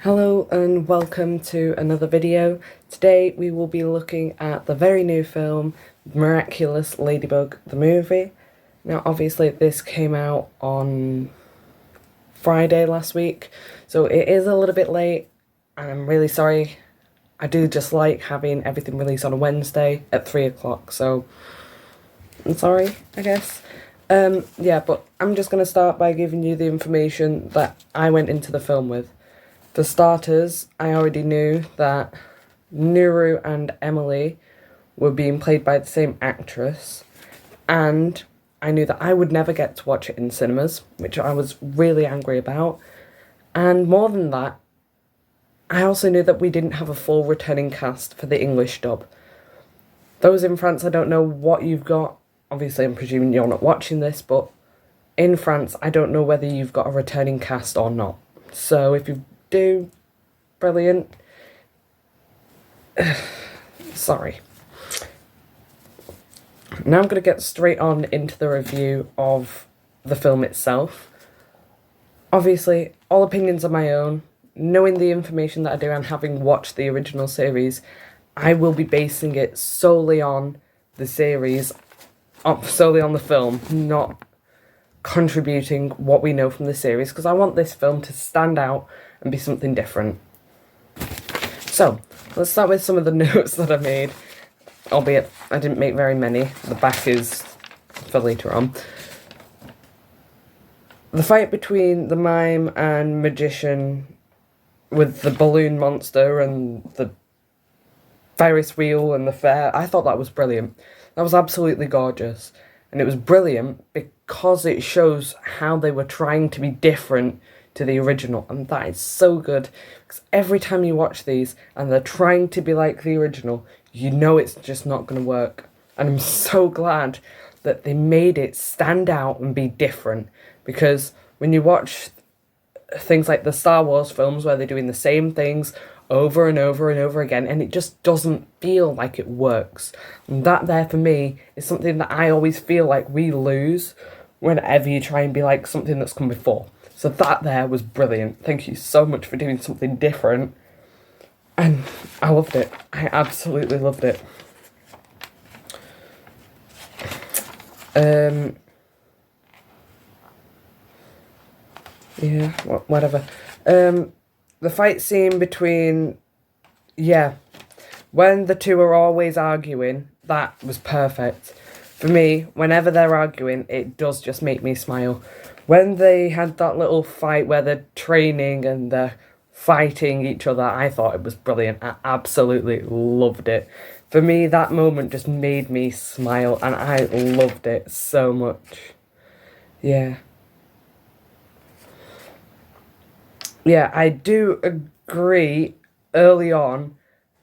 Hello and welcome to another video. Today we will be looking at the very new film Miraculous Ladybug the movie. Now obviously this came out on Friday last week, so it is a little bit late and I'm really sorry. I do just like having everything released on a Wednesday at 3 o'clock, so I'm sorry, I guess. Yeah, but I'm just going to start by giving you the information that I went into the film with. For starters, I already knew that Nuru and Emily were being played by the same actress, and I knew that I would never get to watch it in cinemas, which I was really angry about. And more than that, I also knew that we didn't have a full returning cast for the English dub. Those in France, I don't know what you've got. Obviously, I'm presuming you're not watching this, but in France, I don't know whether you've got a returning cast or not. So if you do, brilliant. Sorry. Now I'm going to get straight on into the review of the film itself. Obviously, all opinions are my own. Knowing the information that I do and having watched the original series, I will be basing it solely on the series, solely on the film, not contributing what we know from the series, because I want this film to stand out and be something different. So, let's start with some of the notes that I made, albeit I didn't make very many. The back is for later on. The fight between the mime and magician with the balloon monster and the Ferris wheel and the fair, I thought that was brilliant. That was absolutely gorgeous. And it was brilliant because it shows how they were trying to be different to the original. And that is so good. Because every time you watch these and they're trying to be like the original, you know it's just not going to work. And I'm so glad that they made it stand out and be different. Because when you watch things like the Star Wars films where they're doing the same things over and over and over again, and it just doesn't feel like it works. And that there for me is something that I always feel like we lose whenever you try and be like something that's come before. So that there was brilliant. Thank you so much for doing something different. And I loved it. I absolutely loved it. Yeah, whatever. The fight scene between, when the two are always arguing, that was perfect. For me, whenever they're arguing, it does just make me smile. When they had that little fight where they're training and they're fighting each other, I thought it was brilliant. I absolutely loved it. For me, that moment just made me smile, and I loved it so much. Yeah. Yeah, I do agree early on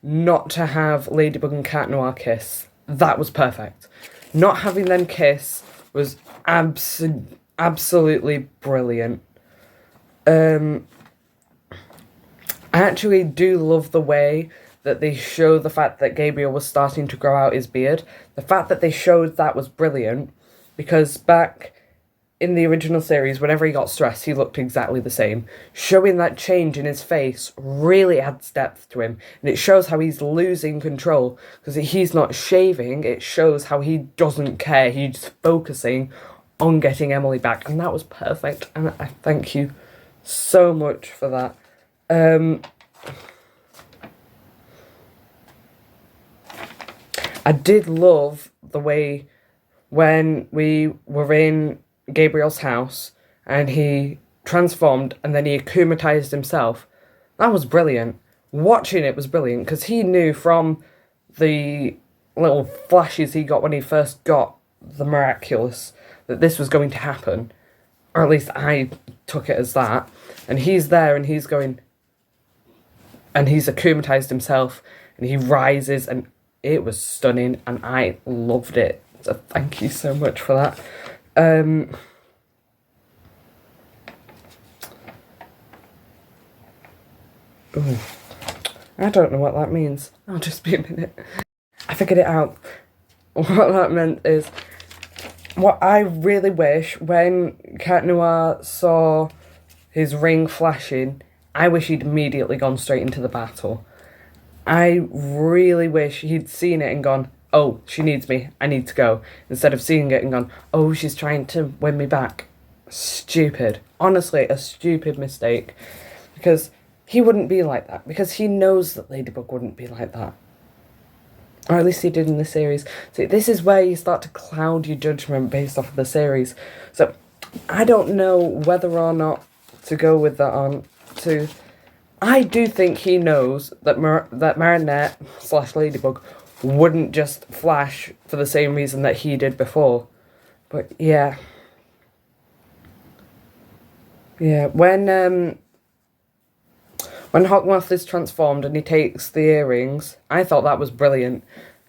not to have Ladybug and Cat Noir kiss. That was perfect. Not having them kiss was absolutely brilliant. I actually do love the way that they show the fact that Gabriel was starting to grow out his beard. The fact that they showed that was brilliant, because back in the original series, whenever he got stressed, he looked exactly the same. Showing that change in his face really adds depth to him, and it shows how he's losing control, because he's not shaving. It shows how he doesn't care. He's focusing on getting Emily back, and that was perfect, and I thank you so much for that. I did love the way when we were in Gabriel's house and he transformed and then he akumatized himself. That was brilliant. Watching it was brilliant because he knew from the little flashes he got when he first got the Miraculous that this was going to happen, or at least I took it as that. And he's there and he's going, and he's akumatized himself and he rises, and it was stunning and I loved it. So thank you so much for that. Ooh, I don't know what that means. I'll just be a minute. I figured it out. What that meant is, what I really wish when Cat Noir saw his ring flashing, I wish he'd immediately gone straight into the battle. I really wish he'd seen it and gone, oh, she needs me, I need to go. Instead of seeing it and gone, oh, she's trying to win me back. Stupid. Honestly, a stupid mistake. Because he wouldn't be like that. Because he knows that Ladybug wouldn't be like that. Or at least he did in the series. So this is where you start to cloud your judgment based off of the series. So I don't know whether or not to go with that on to... I do think he knows that that Marinette / Ladybug wouldn't just flash for the same reason that he did before. But yeah. Yeah, when Hawkmoth is transformed and he takes the earrings, I thought that was brilliant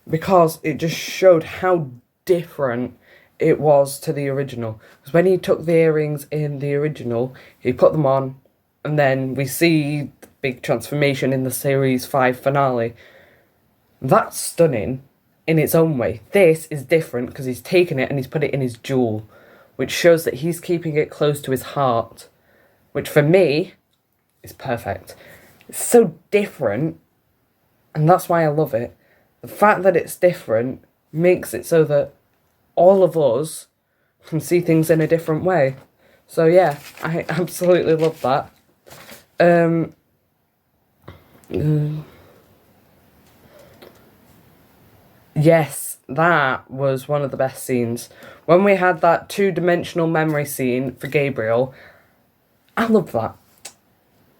because it just showed how different it was to the original. Because when he took the earrings in the original, he put them on, and then we see the big transformation in the Series 5 finale. That's stunning in its own way. This is different because he's taken it and he's put it in his jewel, which shows that he's keeping it close to his heart, which for me is perfect. It's so different, and that's why I love it. The fact that it's different makes it so that all of us can see things in a different way. So yeah, I absolutely love that. Yes, that was one of the best scenes. When we had that two-dimensional memory scene for Gabriel, I love that.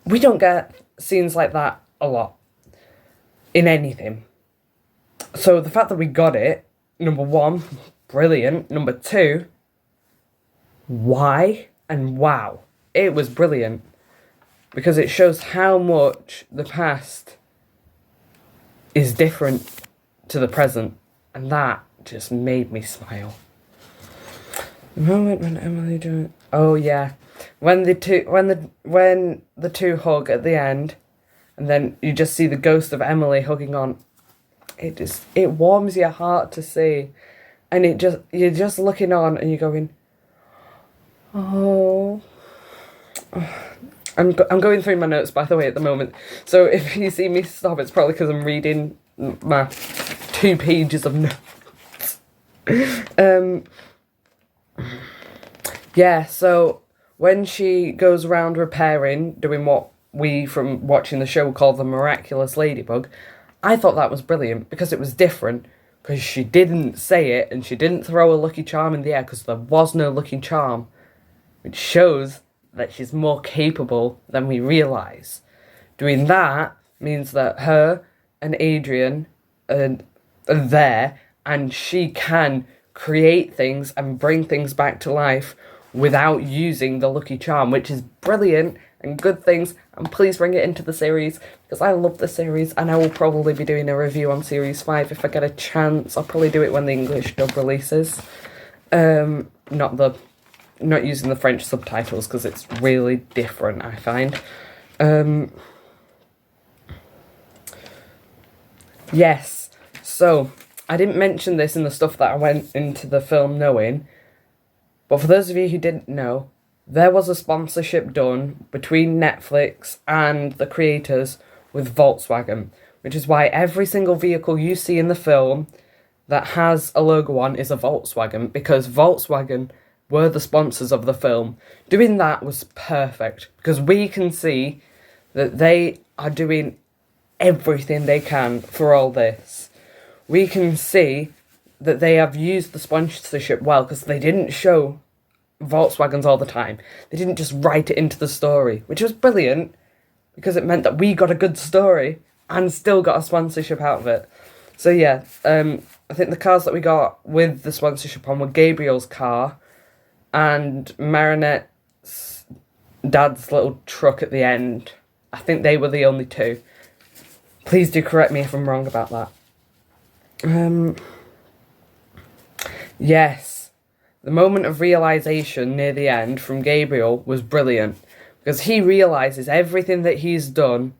We don't get scenes like that a lot in anything. So the fact that we got it, number one, brilliant. Number two, why and wow. It was brilliant. Because it shows how much the past is different to the present. And that just made me smile. The moment when Emily doing... Oh yeah. When the two hug at the end, and then you just see the ghost of Emily hugging on, it warms your heart to see. And you're just looking on and you're going, oh. I'm going through my notes, by the way, at the moment. So if you see me stop, it's probably because I'm reading my 2 pages of notes. Yeah, so when she goes around repairing, doing what we, from watching the show, call the Miraculous Ladybug, I thought that was brilliant because it was different. Because she didn't say it and she didn't throw a lucky charm in the air because there was no lucky charm. Which shows that she's more capable than we realise. Doing that means that her and Adrian are there and she can create things and bring things back to life without using the lucky charm, which is brilliant and good things. And please bring it into the series because I love the series and I will probably be doing a review on Series 5 if I get a chance. I'll probably do it when the English dub releases. Not using the French subtitles because it's really different, I find. Yes, so I didn't mention this in the stuff that I went into the film knowing, but for those of you who didn't know, there was a sponsorship done between Netflix and the creators with Volkswagen, which is why every single vehicle you see in the film that has a logo on is a Volkswagen, because Volkswagen were the sponsors of the film. Doing that was perfect because we can see that they are doing everything they can for all this. We can see that they have used the sponsorship well because they didn't show Volkswagens all the time. They didn't just write it into the story, which was brilliant because it meant that we got a good story and still got a sponsorship out of it. So yeah, I think the cars that we got with the sponsorship on were Gabriel's car and Marinette's dad's little truck at the end. I think they were the only two. Please do correct me if I'm wrong about that. Yes, the moment of realisation near the end from Gabriel was brilliant because he realises everything that he's done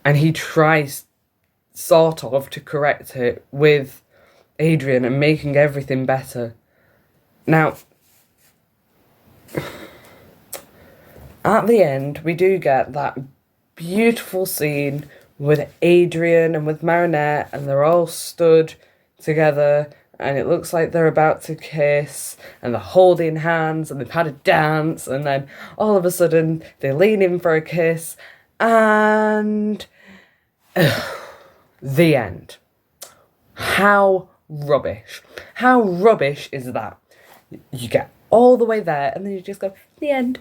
and he tries sort of to correct it with Adrian and making everything better. Now, At the end, we do get that beautiful scene with Adrian and with Marinette, and they're all stood together, and it looks like they're about to kiss, and they're holding hands, and they've had a dance, and then all of a sudden they lean in for a kiss, and the end. How rubbish. How rubbish is that? You get all the way there, and then you just go, the end.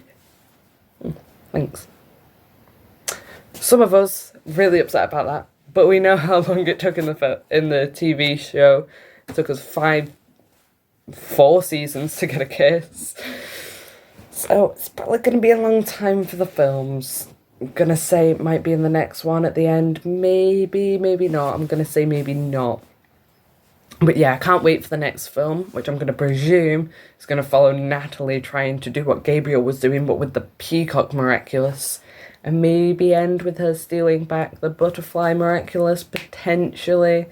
Thanks. Some of us really upset about that, but we know how long it took in the TV show. It took us 4 seasons to get a kiss. So it's probably going to be a long time for the films. I'm going to say it might be in the next one at the end. Maybe, maybe not. I'm going to say maybe not. But yeah, I can't wait for the next film, which I'm going to presume is going to follow Natalie trying to do what Gabriel was doing, but with the Peacock Miraculous. And maybe end with her stealing back the Butterfly Miraculous, potentially.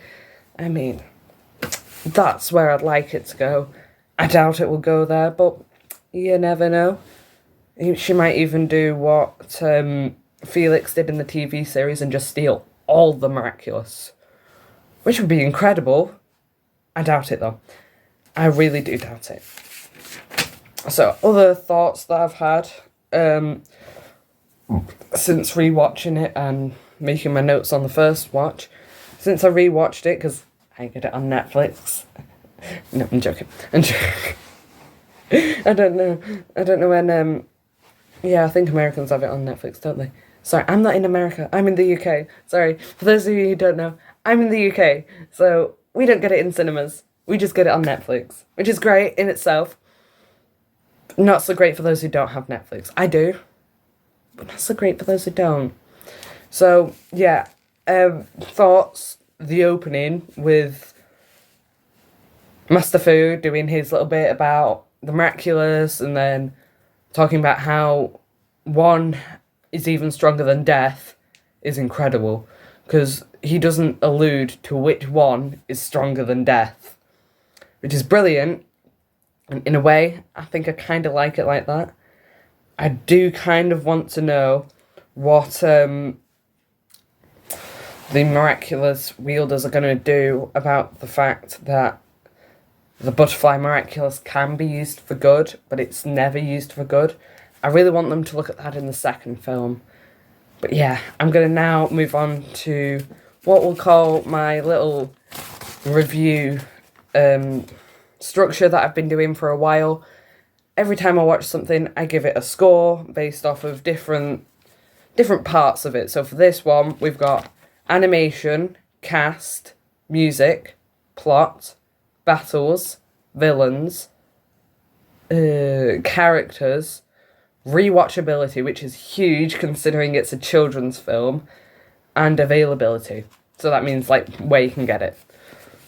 I mean, that's where I'd like it to go. I doubt it will go there, but you never know. She might even do what Felix did in the TV series and just steal all the Miraculous. Which would be incredible. I doubt it, though. I really do doubt it. So, other thoughts that I've had since rewatching it and making my notes on the first watch. Since I rewatched it, because I get it on Netflix. No, I'm joking. I'm joking. I don't know when... yeah, I think Americans have it on Netflix, don't they? Sorry, I'm not in America. I'm in the UK. Sorry, for those of you who don't know, I'm in the UK. So... we don't get it in cinemas. We just get it on Netflix, which is great in itself. Not so great for those who don't have Netflix. I do, but not so great for those who don't. So, yeah, thoughts, the opening with Master Fu doing his little bit about the Miraculous and then talking about how one is even stronger than death is incredible. Because he doesn't allude to which one is stronger than death. Which is brilliant. And in a way, I think I kind of like it like that. I do kind of want to know what the Miraculous wielders are going to do about the fact that the Butterfly Miraculous can be used for good, but it's never used for good. I really want them to look at that in the second film. But yeah, I'm going to now move on to what we'll call my little review structure that I've been doing for a while. Every time I watch something, I give it a score based off of different parts of it. So for this one, we've got animation, cast, music, plot, battles, villains, characters, rewatchability, which is huge considering it's a children's film, and availability. So that means like where you can get it.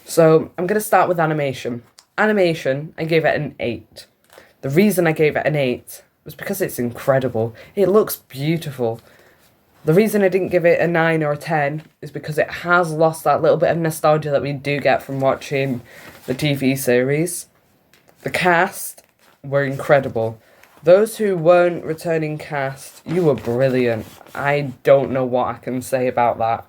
So I'm going to start with animation. Animation, I gave it an 8. The reason I gave it an 8 was because it's incredible. It looks beautiful. The reason I didn't give it a 9 or a 10 is because it has lost that little bit of nostalgia that we do get from watching the TV series. The cast were incredible. Those who weren't returning cast, you were brilliant. I don't know what I can say about that.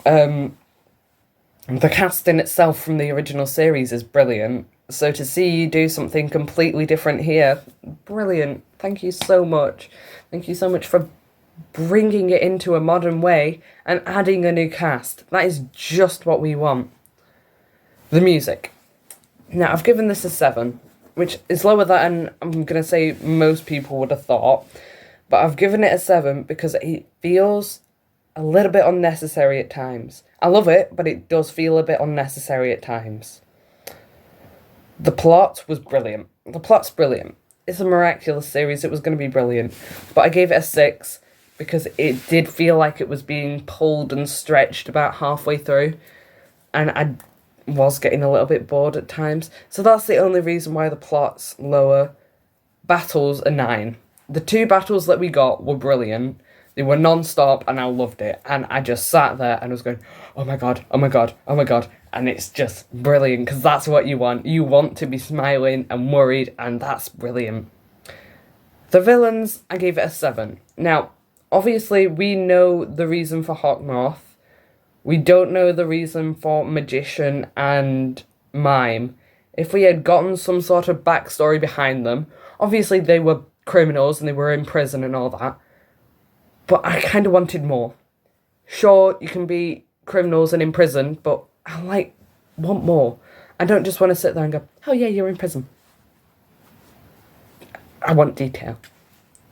The cast in itself from the original series is brilliant. So to see you do something completely different here, brilliant. Thank you so much. Thank you so much for bringing it into a modern way and adding a new cast. That is just what we want. The music. Now, I've given this a 7. Which is lower than I'm going to say most people would have thought. But I've given it a 7 because it feels a little bit unnecessary at times. I love it, but it does feel a bit unnecessary at times. The plot was brilliant. The plot's brilliant. It's a Miraculous series. It was going to be brilliant. But I gave it a 6 because it did feel like it was being pulled and stretched about halfway through. And I was getting a little bit bored at times. So that's the only reason why the plot's lower. Battles are 9. The 2 battles that we got were brilliant. They were non-stop and I loved it. And I just sat there and was going, oh my god, oh my god, oh my god. And it's just brilliant because that's what you want. You want to be smiling and worried, and that's brilliant. The villains, I gave it a 7. Now, obviously, we know the reason for Hawkmoth. We don't know the reason for Magician and Mime. If we had gotten some sort of backstory behind them, obviously they were criminals and they were in prison and all that, but I kind of wanted more. Sure, you can be criminals and in prison, but I want more. I don't just want to sit there and go, oh yeah, you're in prison. I want detail.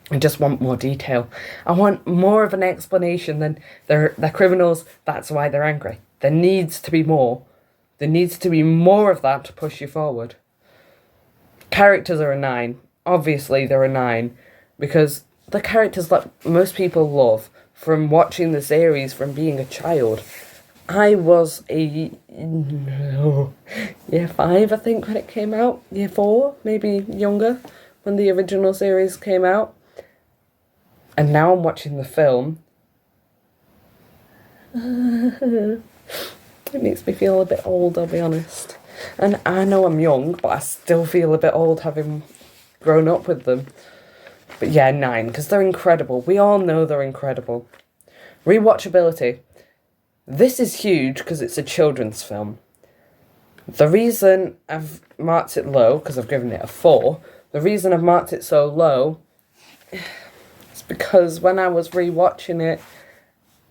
I just want more detail. I want more of an explanation than they're criminals, that's why they're angry. There needs to be more. There needs to be more of that to push you forward. Characters are a 9. Obviously they're a 9 because the characters that most people love from watching the series from being a child. I was a year 5, I think, when it came out. Year 4, maybe younger, when the original series came out. And now I'm watching the film. It makes me feel a bit old, I'll be honest. And I know I'm young, but I still feel a bit old having grown up with them. But yeah, 9, because they're incredible. We all know they're incredible. Rewatchability. This is huge because it's a children's film. The reason I've marked it low, because I've given it a 4, the reason I've marked it so low is because when I was rewatching it,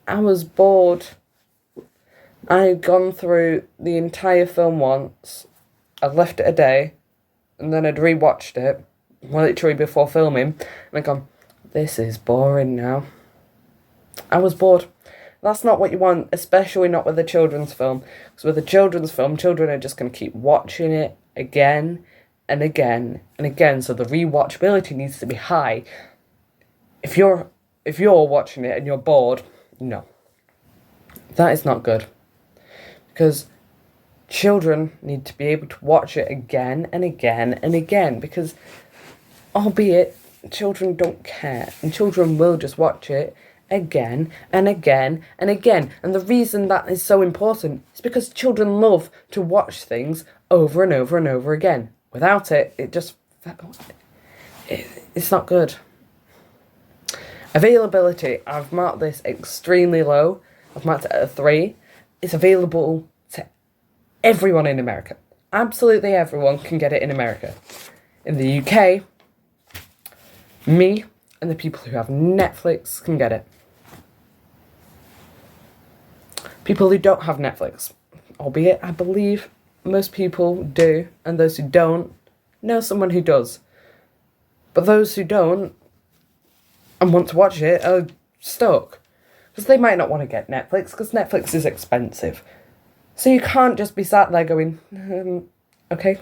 I was bored. I had gone through the entire film once, I'd left it a day, and then I'd rewatched it, literally before filming, and I'd gone, this is boring now. I was bored. That's not what you want, especially not with a children's film. Because with a children's film, children are just going to keep watching it again and again and again, so the rewatchability needs to be high. If you're watching it and you're bored, no. That is not good. Because children need to be able to watch it again and again and again, because albeit children don't care, and children will just watch it again and again and again. And the reason that is so important is because children love to watch things over and over and over again. Without it, it's not good. Availability, I've marked this extremely low. I've marked it at a 3. It's available to everyone in America. Absolutely everyone can get it in America. In the UK, me and the people who have Netflix can get it. People who don't have Netflix, albeit I believe most people do, and those who don't know someone who does. But those who don't and want to watch it are stuck. Because they might not want to get Netflix, because Netflix is expensive. So you can't just be sat there going, okay,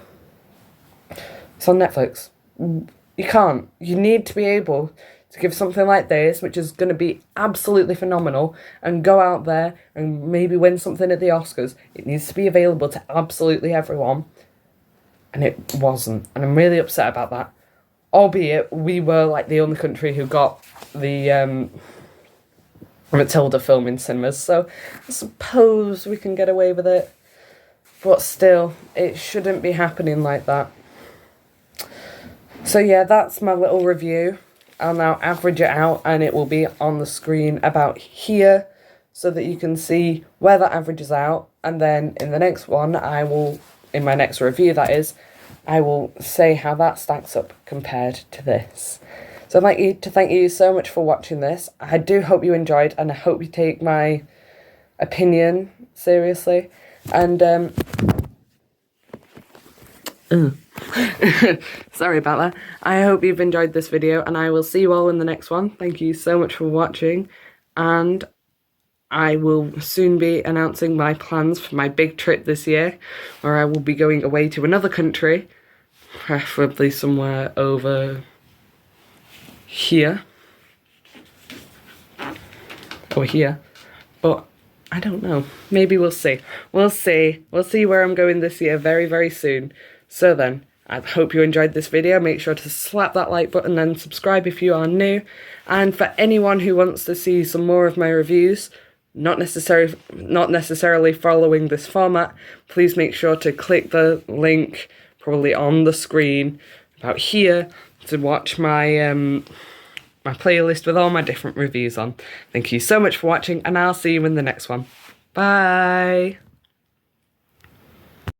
it's on Netflix. You can't. You need to be able to give something like this, which is going to be absolutely phenomenal, and go out there and maybe win something at the Oscars. It needs to be available to absolutely everyone. And it wasn't. And I'm really upset about that. Albeit, we were like the only country who got the Matilda film in cinemas, so I suppose we can get away with it. But still, it shouldn't be happening like that. So yeah, that's my little review. I'll now average it out, and it will be on the screen about here, so that you can see where that averages out. And then in the next one, in my next review that is, I will say how that stacks up compared to this. So I'd like to thank you so much for watching this. I do hope you enjoyed, and I hope you take my opinion seriously. And sorry about that. I hope you've enjoyed this video, and I will see you all in the next one. Thank you so much for watching, and I will soon be announcing my plans for my big trip this year, where I will be going away to another country, preferably somewhere over here. Or here. But I don't know. Maybe we'll see. We'll see. We'll see where I'm going this year very, very soon. So then, I hope you enjoyed this video. Make sure to slap that like button and subscribe if you are new. And for anyone who wants to see some more of my reviews, not necessarily following this format, please make sure to click the link, probably on the screen, about here, to watch my my playlist with all my different reviews on. Thank you so much for watching, and I'll see you in the next one. Bye!